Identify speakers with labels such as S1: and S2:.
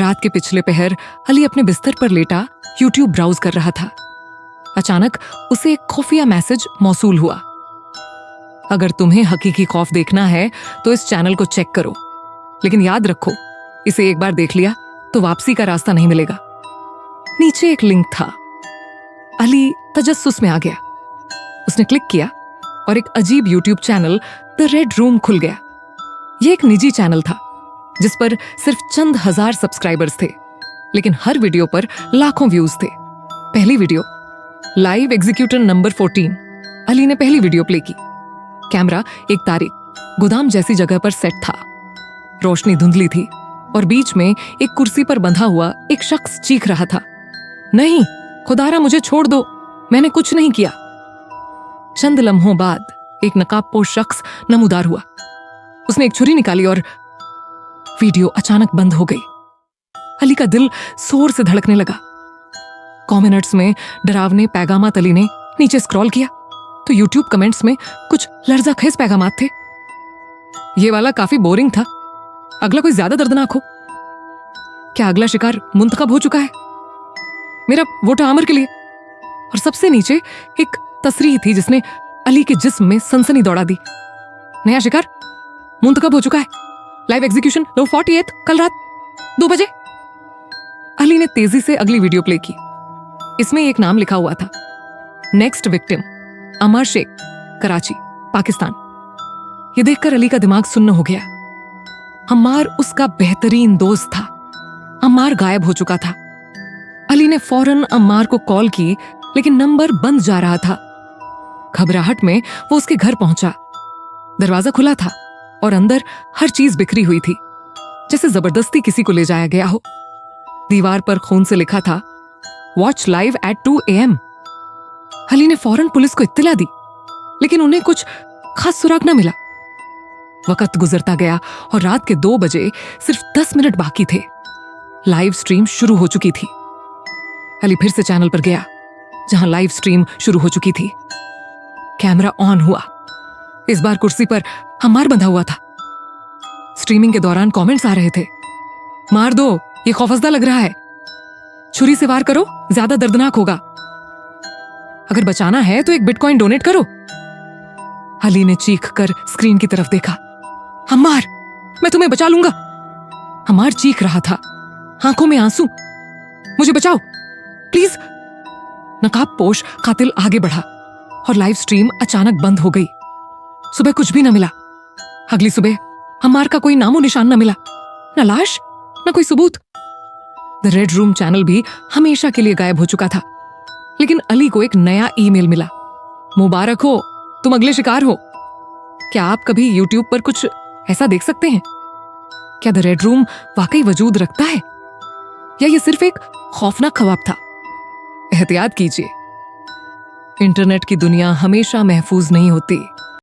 S1: रात के पिछले पहर अली अपने बिस्तर पर लेटा यूट्यूब ब्राउज कर रहा था। अचानक उसे एक खुफिया मैसेज मौसूल हुआ। अगर तुम्हें हकीकी खौफ देखना है तो इस चैनल को चेक करो, लेकिन याद रखो इसे एक बार देख लिया तो वापसी का रास्ता नहीं मिलेगा। नीचे एक लिंक था। अली तजस्सुस में आ गया। उसने क्लिक किया और एक अजीब YouTube channel the red room खुल गया। यह एक निजी चैनल था जिस पर सिर्फ चंद हजार सब्सक्राइबर्स थे, लेकिन हर वीडियो पर लाखों व्यूज थे। पहली video, live executor number 14। Ali ने पहली वीडियो प्ले की। कैमरा एक तारीख गोदाम जैसी जगह पर सेट था। रोशनी धुंधली थी और बीच में एक कुर्सी पर बंधा हुआ एक शख्स चीख रहा था, नहीं खुदारा मुझे छोड़ दो, मैंने कुछ नहीं किया। चंद लम्हों बाद एक नकाबपोश शख्स नमूदार हुआ। उसने एक छुरी निकाली और वीडियो अचानक बंद हो गई। अली का दिल जोर से धड़कने लगा। कमेंट्स में डरावने पैगामात अली ने नीचे स्क्रॉल किया तो यूट्यूब कमेंट्स में कुछ लर्ज़ाखेज पैगामात थे। ये वाला काफी बोरिंग था, अगला कोई ज्यादा दर्दनाक हो। क्या अगला शिकार मुंतखब हो चुका है? मेरा वोट आमर के लिए। और सबसे नीचे एक तस्रीह थी जिसने अली के जिस्म में सनसनी दौड़ा दी। नया शिकार मुंतखब हो चुका है, लाइव एग्जीक्यूशन 48 कल रात 2 बजे। अली ने तेजी से अगली वीडियो प्ले की। इसमें एक नाम लिखा हुआ था, नेक्स्ट विक्टिम अमर शेख, कराची, पाकिस्तान। यह देखकर अली का दिमाग सुन्न हो गया। अम्मार उसका बेहतरीन दोस्त था। अम्मार गायब हो चुका था। अली ने फौरन अम्मार को कॉल की, लेकिन नंबर बंद जा रहा था। घबराहट में वो उसके घर पहुंचा। दरवाजा खुला था और अंदर हर चीज बिखरी हुई थी, जैसे जबरदस्ती किसी को ले जाया गया हो। दीवार पर खून से लिखा था, watch live at 2 AM। Ali ने फौरन पुलिस को इत्तला दी, लेकिन उन्हें कुछ खास सुराग न मिला। वक्त गुजरता गया और रात के 2 बजे सिर्फ 10 मिनट बाकी थे। लाइव स्ट्रीम शुरू हो चुकी थी। अली फिर से चैनल पर गया जहां लाइव स्ट्रीम शुरू हो चुकी थी। कैमरा ऑन हुआ। इस बार कुर्सी पर अम्मार बंधा हुआ था। स्ट्रीमिंग के दौरान कमेंट्स आ रहे थे, मार दो, ये खौफजदा लग रहा है, छुरी से वार करो, ज्यादा दर्दनाक होगा, अगर बचाना है तो एक बिटकॉइन डोनेट करो। अली ने चीख कर स्क्रीन की तरफ देखा, अम्मार मैं तुम्हें बचा लूंगा। अम्मार चीख रहा था, आंखों में आंसू, मुझे बचाओ प्लीज। नकाबपोश कातिल आगे बढ़ा और लाइव स्ट्रीम अचानक बंद हो गई। सुबह कुछ भी न मिला। अगली सुबह अम्मार का कोई नामो निशान न मिला, न लाश न कोई सबूत। द रेड रूम चैनल भी हमेशा के लिए गायब हो चुका था। लेकिन अली को एक नया ईमेल मिला, मुबारक हो, तुम अगले शिकार हो। क्या आप कभी यूट्यूब पर कुछ ऐसा देख सकते हैं? क्या द रेड रूम वाकई वजूद रखता है, या यह सिर्फ एक खौफनाक ख्वाब था? एहतियात कीजिए, इंटरनेट की दुनिया हमेशा महफूज नहीं होती।